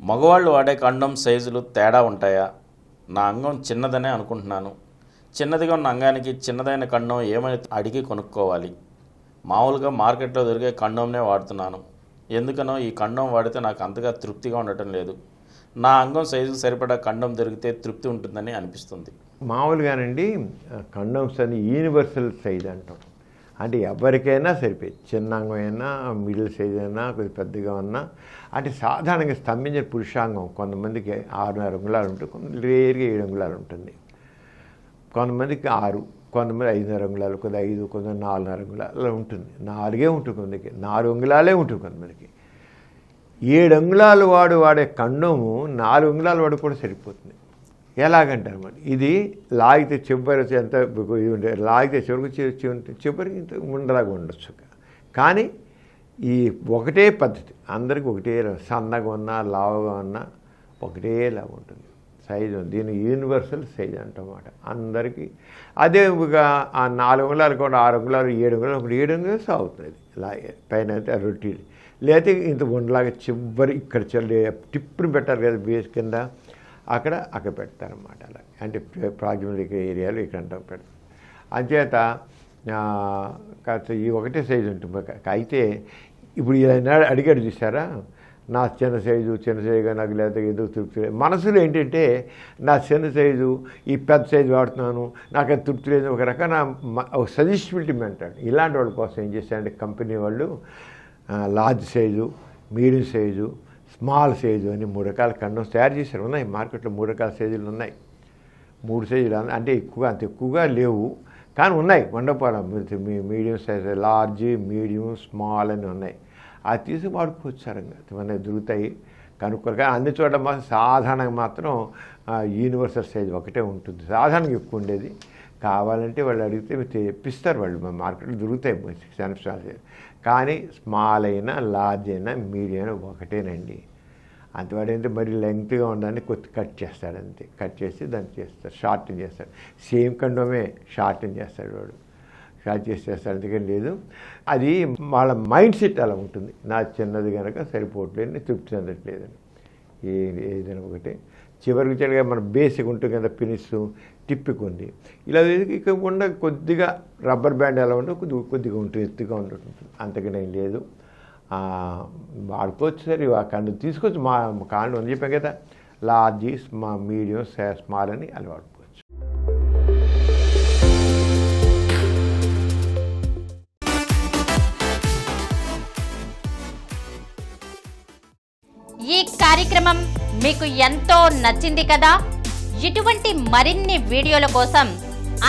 మగవాళ్ళు వాడే కండోమ్ సైజులు తేడా ఉంటాయా? నా అంగం చిన్నదనే అనుకుంటున్నాను. చిన్నదిగా ఉన్న అంగానికి చిన్నదైన కండోమ్ ఏమని అడిగి కొనుక్కోవాలి. మామూలుగా మార్కెట్లో దొరికే కండోమ్నే వాడుతున్నాను. ఎందుకనో ఈ కండోమ్ వాడితే నాకు అంతగా తృప్తిగా ఉండటం లేదు. నా అంగం సైజుకు సరిపడా కండోమ్ దొరికితే తృప్తి ఉంటుందని అనిపిస్తుంది. మామూలుగానండి కండోమ్స్ అని యూనివర్సల్ సైజ్ అంటాం. అంటే ఎవరికైనా సరిపోయింది. చిన్న అంగం అయినా, మిడిల్ సైజ్ అయినా, కొద్దిగా పెద్దగా ఉన్నా. అంటే సాధారణంగా స్తంభించిన పురుషాంగం కొంతమందికి 6.5 అంగుళాలు ఉంటుంది, కొంతమంది రేరుగా 7 అంగుళాలు ఉంటుంది, కొంతమందికి 6, కొంతమంది 5.5 అంగుళాలు, కొద్దిగా 5, కొంతమంది 4.5 అంగుళాలు ఉంటుంది. 4 ఉంటుంది, కొంతమందికి 4 అంగుళాలే ఉంటుంది, కొంతమందికి 7 అంగుళాలు వాడే కండోము 4 అంగుళాలు వాడు కూడా సరిపోతుంది. ఎలాగంటారు మరి ఇది లాగితే చివరి ఎంత లాగితే చివరికి ఇంత ఉండలాగా ఉండొచ్చు. కానీ ఈ ఒకటే పద్ధతి అందరికీ ఒకటే, సన్నగా ఉన్నా లావుగా ఉన్నా ఒకటేలా ఉంటుంది సైజు. దీన్ని యూనివర్సల్ సైజ్ అంటమాట అందరికీ. అదే ఆ 4 అంగుళాలు కూడా 6 అంగుళాలు 7 అంగుళాలు, ఒకటి 7 అంగుళాలు సాగుతుంది. ఇలా పైన అయితే రొట్టెలు లేకపోతే ఇంత ఉండలాగా చివరి ఇక్కడ టిప్పుని పెట్టారు కదా బేస్ కింద, అక్కడ పెడతారన్నమాట. అలా అంటే ప్రాక్సిమల్ ఏరియాలో ఇక్కడ పెడతారు. అంచేత కాస్త ఈ ఒకటే సైజు ఉంటుంది. అయితే ఇప్పుడు ఇలా అడిగాడు చూసారా, నా చిన్న సైజుగా నాకు లేదా ఎందుకు తృప్తి లేదు. మనసులో ఏంటంటే నా చిన్న సైజు ఈ పెద్ద సైజు వాడుతున్నాను, నాకు అది తృప్తి లేదు. ఒక రకమైన సజెస్టిబిలిటీ అంటాడు. ఇలాంటి వాళ్ళ కోసం ఏం చేశారంటే కంపెనీ వాళ్ళు large size, medium size, small size అని 3 రకాల కండోమ్స్ తయారు చేశారు. ఉన్నాయి మార్కెట్లో 3 రకాల సైజులు ఉన్నాయి. 3 సైజులు అంటే అంత ఎక్కువగా లేవు, కానీ ఉన్నాయి. వండపోవడం medium size, large, medium, small అని ఉన్నాయి. అది తీసి వాడుకోవచ్చారంగా మనకి దొరుకుతాయి కనుక్కోరు. కానీ అన్ని చోట్ల మాత్రం సాధారణంగా మాత్రం యూనివర్సల్ సైజు ఒకటే ఉంటుంది. సాధారణంగా ఎక్కువ ఉండేది. కావాలంటే వాళ్ళు అడిగితే తెప్పిస్తారు. వాళ్ళు మార్కెట్లో దొరుకుతాయి సెన్సార్. కానీ స్మాల్ అయినా, లార్జ్ అయినా, మీడియం అయినా ఒకటేనండి. అంతవాడైతే మరి లెంగ్త్గా ఉండాలని కొద్ది కట్ చేస్తాడు, అంతే. కట్ చేసి దాన్ని చేస్తాడు, షార్టింగ్ చేస్తాడు. సేమ్ కండోమే షార్టింగ్ చేస్తాడు వాడు, షార్ట్ చేస్తాడు. అందుకని లేదు, అది వాళ్ళ మైండ్ సెట్ అలా ఉంటుంది. నా చిన్నది కనుక సరిపోవట్లేదు, తృప్తి చెందట్లేదని. ఏదైనా ఒకటే చివరికి చివరిగా మన బేసిక్ ఉంటుంది కదా, పినిస్ టిప్పుకుంది ఇలా ఇక ఉండ కొద్దిగా రబ్బర్ బ్యాండ్ ఎలా ఉండో కొద్దిగా ఉంటుంది, ఎత్తుగా ఉంటుంది. అంతకనే లేదు, వాడుకోవచ్చు. సరే ఆ కండు తీసుకొచ్చి మా కాండం అని చెప్పాం కదా, లార్జ్, మీడియం, స్మాల్ అని అలా వాడుకోవచ్చు. ఈ కార్యక్రమం మీకు ఎంతో నచ్చింది కదా. ఇటువంటి మరిన్ని వీడియోల కోసం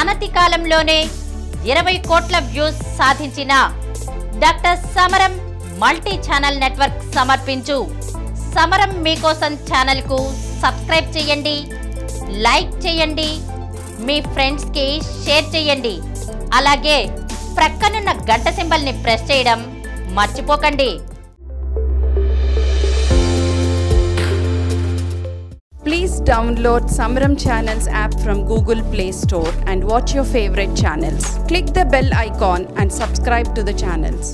అనతి కాలంలోనే 20 కోట్ల వ్యూస్ సాధించిన డాక్టర్ సమరం మల్టీ ఛానల్ నెట్వర్క్ సమర్పించు సమరం మీకోసం ఛానల్కు సబ్స్క్రైబ్ చేయండి, లైక్ చేయండి, మీ ఫ్రెండ్స్కి షేర్ చేయండి. అలాగే ప్రక్కనున్న గంట సింబల్ని ప్రెస్ చేయడం మర్చిపోకండి. Please download Samaram Channels app from Google Play Store and watch your favorite channels. Click the bell icon and subscribe to the channels.